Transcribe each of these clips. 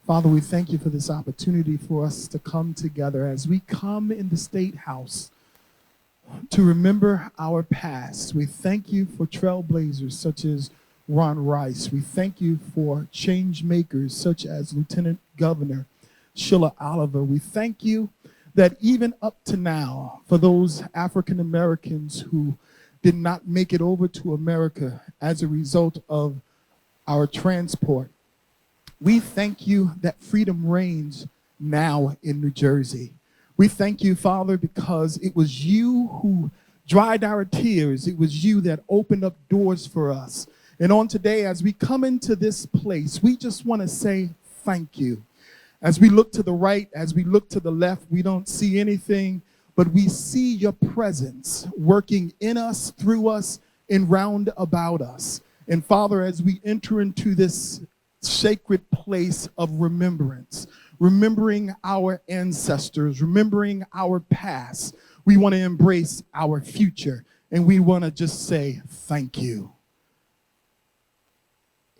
Father, we thank you for this opportunity for us to come together as we come in the State House to remember our past. We thank you for trailblazers such as Ron Rice. We thank you for change makers such as Lieutenant Governor Sheila Oliver. We thank you that even up to now, for those African Americans who did not make it over to America as a result of our transport, we thank you that freedom reigns now in New Jersey. We thank you, Father, because it was you who dried our tears. It was you that opened up doors for us. And on today, as we come into this place, we just want to say thank you. As we look to the right, as we look to the left, we don't see anything, but we see your presence working in us, through us, and round about us. And Father, as we enter into this sacred place of remembrance, remembering our ancestors, remembering our past, we want to embrace our future, and we want to just say thank you.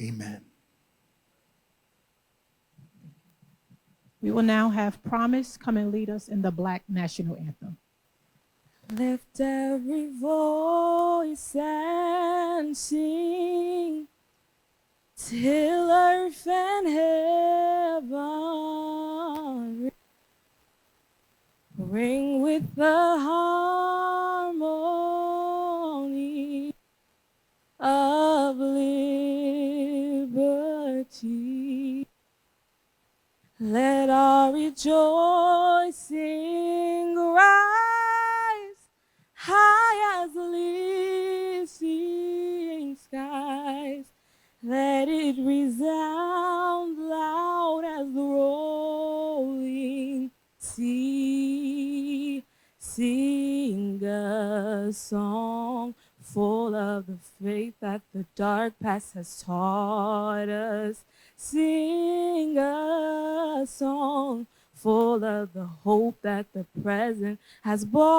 Amen. We will now have Promise come and lead us in the Black National Anthem. Lift every voice and sing till earth and heaven ring with the harmony of liberty. Let our rejoicing rise high as the listening skies. Let it resound loud as the rolling sea. Sing a song full of the faith that the dark past has taught us. Sing a song full of the hope that the present has brought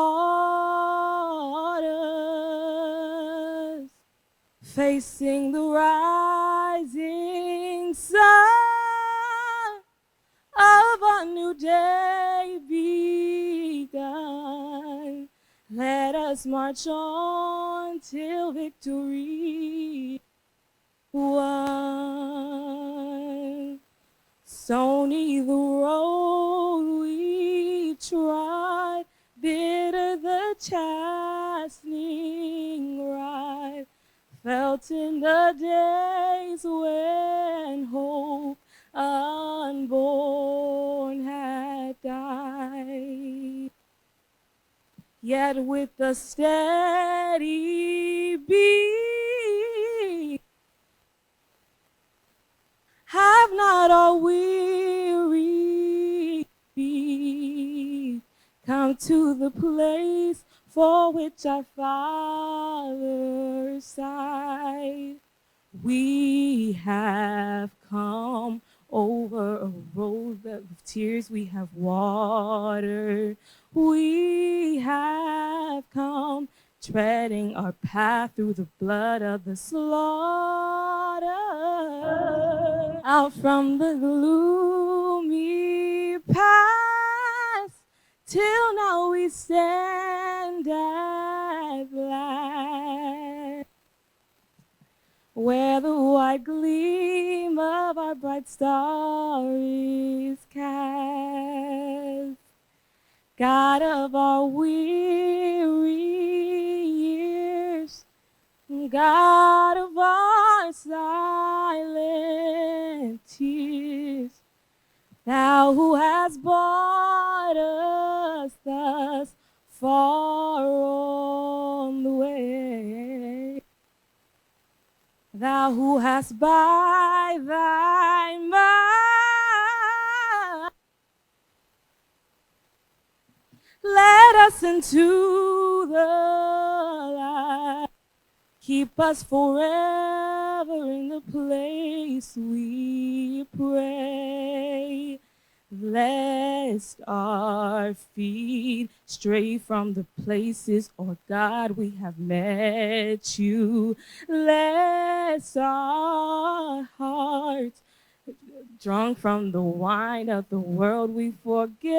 us. Facing the rising sun of a new day begun. Let us march on till victory won. Stony the road we trod, bitter the chastening ride, felt in the days when hope unborn had died. Yet with a steady beat, have not all weary feet come to the place for which our Father sighed. We have come over a road of tears we have watered. We have come treading our path through the blood of the slaughter. Out from the gloomy past, till now we stand at last, where the white gleam of our bright star is cast. God of our weary years, God of our silent tears, Thou who hast brought us thus far on the way, Thou who hast by thy might led us into the light. Keep us forever in the place we pray, lest our feet stray from the places, oh God, we have met you. Lest our hearts Drunk from the wine of the world, we forget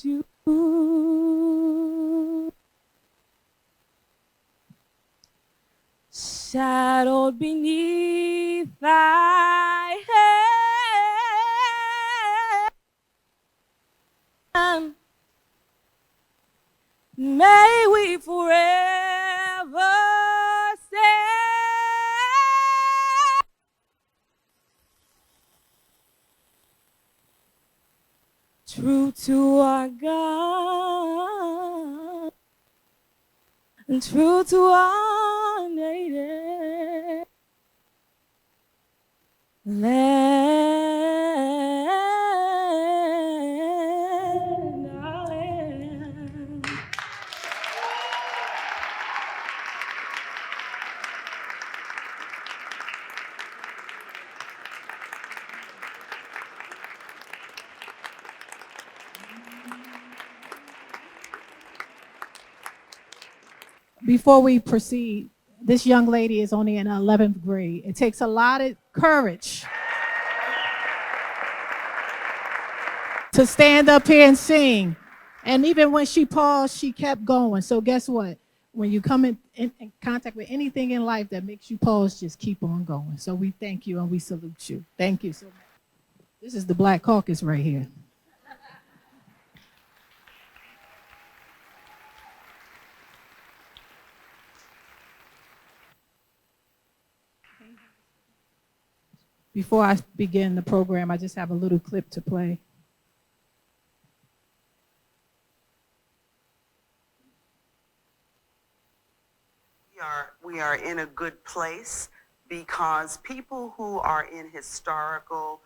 you. Shadowed beneath thy hand, may we forever stand true to our God and true to our native land, our land. Before we proceed, this young lady is only in 11th grade. It takes a lot of courage to stand up here and sing. And even when she paused, she kept going. So guess what? When you come in contact with anything in life that makes you pause, just keep on going. So we thank you and we salute you. Thank you so much. This is the Black Caucus right here. Before I begin the program, I just have a little clip to play. We are in a good place because people who are in historical,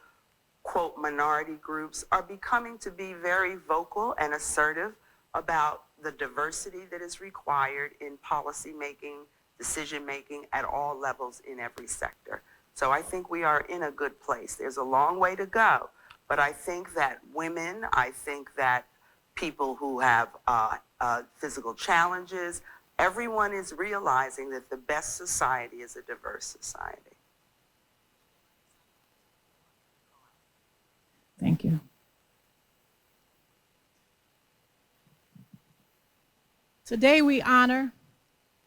quote, minority groups are becoming to be very vocal and assertive about the diversity that is required in policy making, decision making at all levels in every sector. So I think we are in a good place. There's a long way to go, but I think that women, I think that people who have physical challenges, everyone is realizing that the best society is a diverse society. Thank you. Today we honor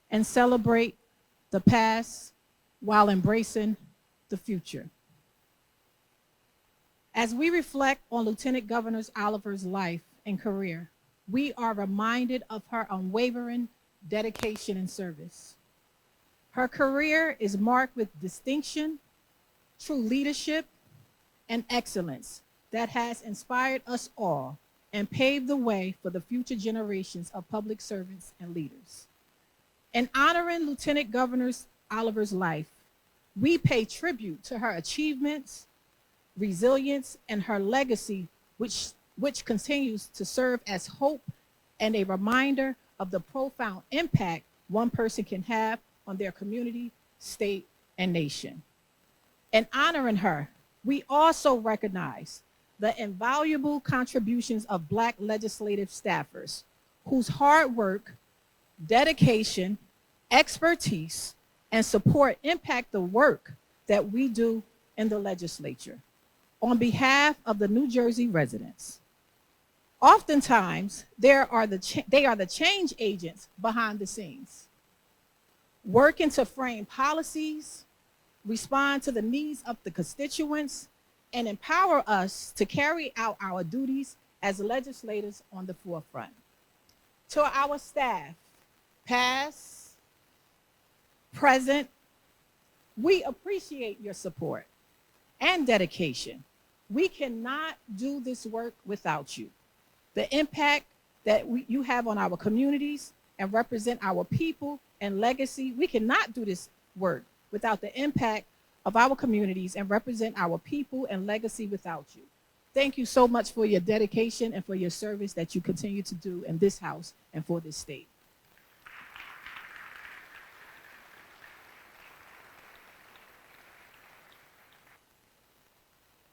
and celebrate the past while embracing the future. As we reflect on Lieutenant Governor Oliver's life and career, we are reminded of her unwavering dedication and service. Her career is marked with distinction, true leadership, and excellence that has inspired us all and paved the way for the future generations of public servants and leaders. In honoring Lieutenant Governor Oliver's life, we pay tribute to her achievements, resilience, and her legacy, which continues to serve as hope and a reminder of the profound impact one person can have on their community, state, and nation. In honoring her, we also recognize the invaluable contributions of Black legislative staffers whose hard work, dedication, expertise, and support impact the work that we do in the legislature on behalf of the New Jersey residents. Oftentimes, they are the change agents behind the scenes, working to frame policies, respond to the needs of the constituents, and empower us to carry out our duties as legislators on the forefront. To our staff, past, present, we appreciate your support and dedication. We cannot do this work without you. The impact that you have on our communities and represent our people and legacy, we cannot do this work without the impact of our communities and represent our people and legacy without you. Thank you so much for your dedication and for your service that you continue to do in this house and for this state.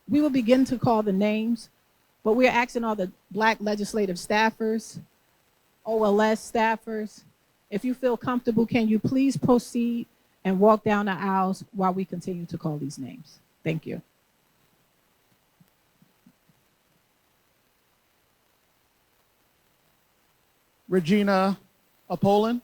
We will begin to call the names, but we are asking all the Black legislative staffers, OLS staffers, if you feel comfortable, can you please proceed and walk down the aisles while we continue to call these names? Thank you. Regina Apollin.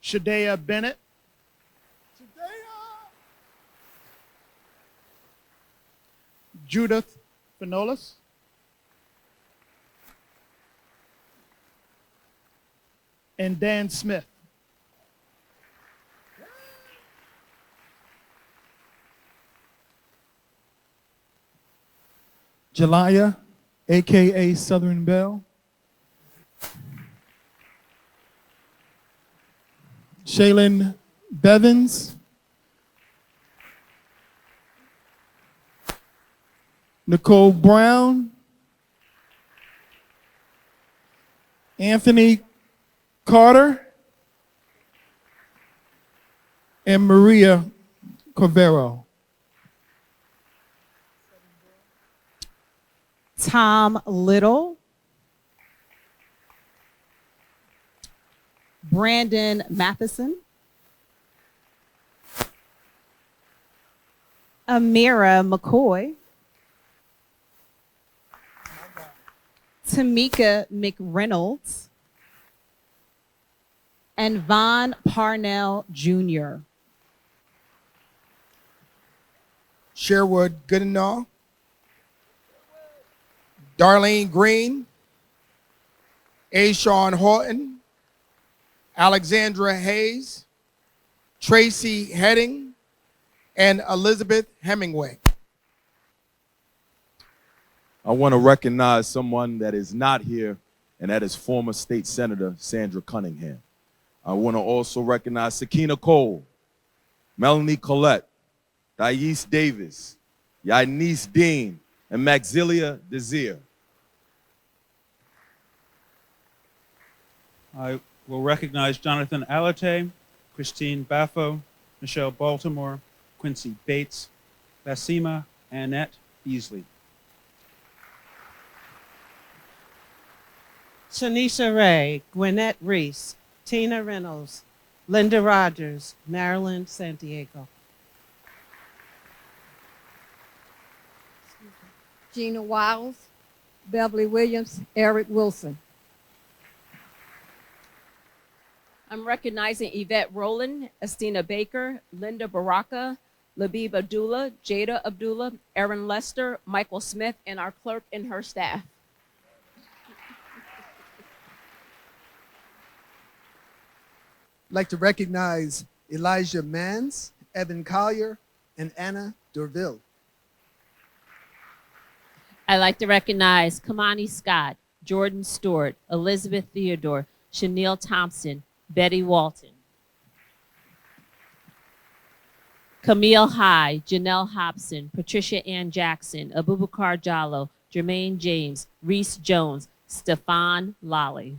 Shadea Bennett. Judith Finolis. And Dan Smith. Jelaya, aka Southern Belle. Shaylin Bevins. Nicole Brown. Anthony Carter. And Maria Cordero. Tom Little. Brandon Matheson. Amira McCoy. Tamika McReynolds. And Von Parnell Jr. Sherwood Goodenough. Darlene Green. A. Sean Horton. Alexandra Hayes. Tracy Heading. And Elizabeth Hemingway. I want to recognize someone that is not here, and that is former State Senator Sandra Cunningham. I want to also recognize Sakina Cole, Melanie Collette, Thais Davis, Yanis Dean, and Maxilia Desir. I will recognize Jonathan Alate, Christine Baffo, Michelle Baltimore, Quincy Bates, Basima Annette Beasley. Shanisha Ray, Gwinnett Reese, Tina Reynolds, Linda Rogers, Marilyn Santiago. Gina Wiles, Beverly Williams, Eric Wilson. I'm recognizing Yvette Rowland, Estina Baker, Linda Baraka, Labib Abdullah, Jada Abdullah, Erin Lester, Michael Smith, and our clerk and her staff. I'd like to recognize Elijah Mans, Evan Collier, and Anna Dorville. I'd like to recognize Kamani Scott, Jordan Stewart, Elizabeth Theodore, Chanel Thompson, Betty Walton. Camille High, Janelle Hobson, Patricia Ann Jackson, Abubakar Jallo, Jermaine James, Reese Jones, Stefan Lally.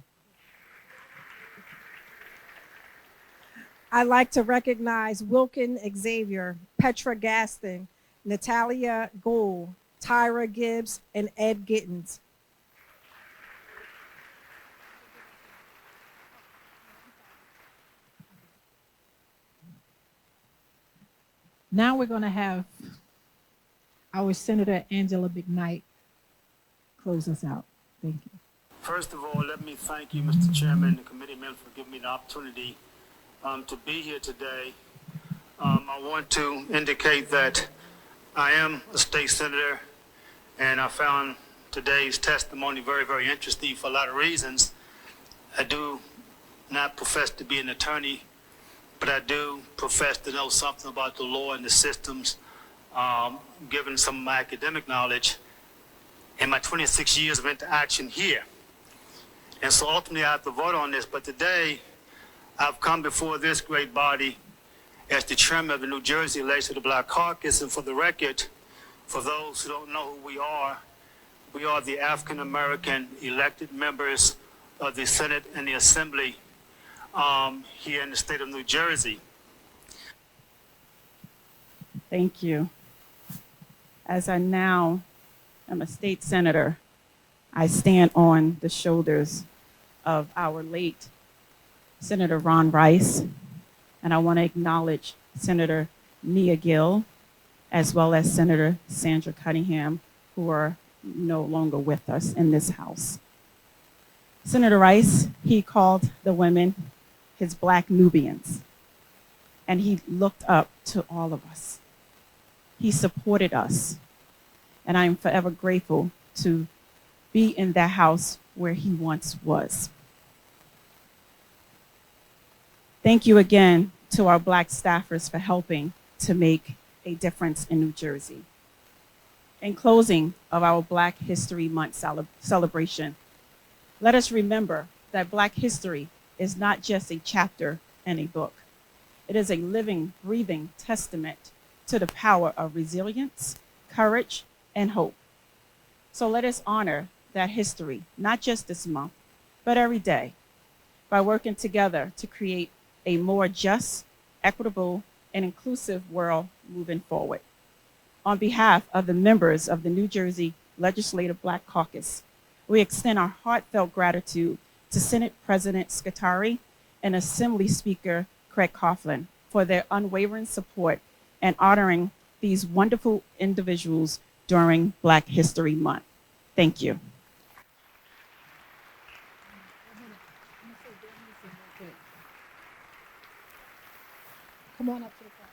I'd like to recognize Wilkin Xavier, Petra Gaston, Natalia Gould, Tyra Gibbs, and Ed Gittens. Now we're going to have our Senator Angela McKnight close us out. Thank you. First of all, let me thank you, Mr. Chairman, and the committee members for giving me the opportunity to be here today. I want to indicate that I am a state senator, and I found today's testimony very, very interesting for a lot of reasons. I do not profess to be an attorney, but I do profess to know something about the law and the systems, given some of my academic knowledge in my 26 years of interaction here. And so ultimately I have to vote on this, but today I've come before this great body as the chairman of the New Jersey Legislative Black Caucus, and for the record, for those who don't know who we are the African American elected members of the Senate and the Assembly here in the state of New Jersey. Thank you. As I now am a state senator, I stand on the shoulders of our late Senator Ron Rice, and I want to acknowledge Senator Nia Gill, as well as Senator Sandra Cunningham, who are no longer with us in this House. Senator Rice, he called the women his Black Nubians, and he looked up to all of us. He supported us, and I am forever grateful to be in that house where he once was. Thank you again to our Black staffers for helping to make a difference in New Jersey. In closing of our Black History Month celebration, let us remember that Black history is not just a chapter in a book. It is a living, breathing testament to the power of resilience, courage, and hope. So let us honor that history, not just this month, but every day, by working together to create a more just, equitable, and inclusive world moving forward. On behalf of the members of the New Jersey Legislative Black Caucus, we extend our heartfelt gratitude to Senate President Scutari and Assembly Speaker Craig Coughlin for their unwavering support and honoring these wonderful individuals during Black History Month. Thank you. Come on up to the front.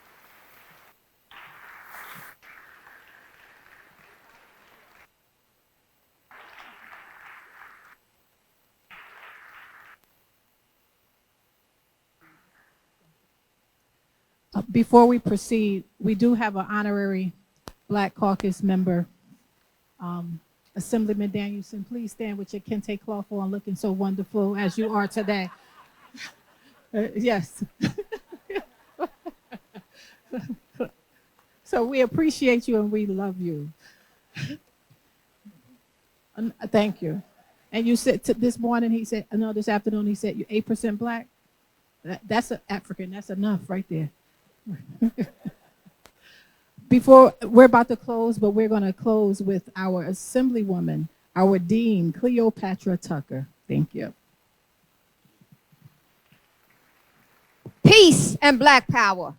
Before we proceed, we do have an honorary Black Caucus member, Assemblyman Danielson. Please stand with your kente cloth on, looking so wonderful as you are today. Yes. So we appreciate you and we love you. Thank you. And you said this morning, he said, no, this afternoon, he said, you're 8% Black. That's African. That's enough right there. Before we're about to close, but we're going to close with our Assemblywoman, our Dean, Cleopatra Tucker. Thank you. Peace and Black power.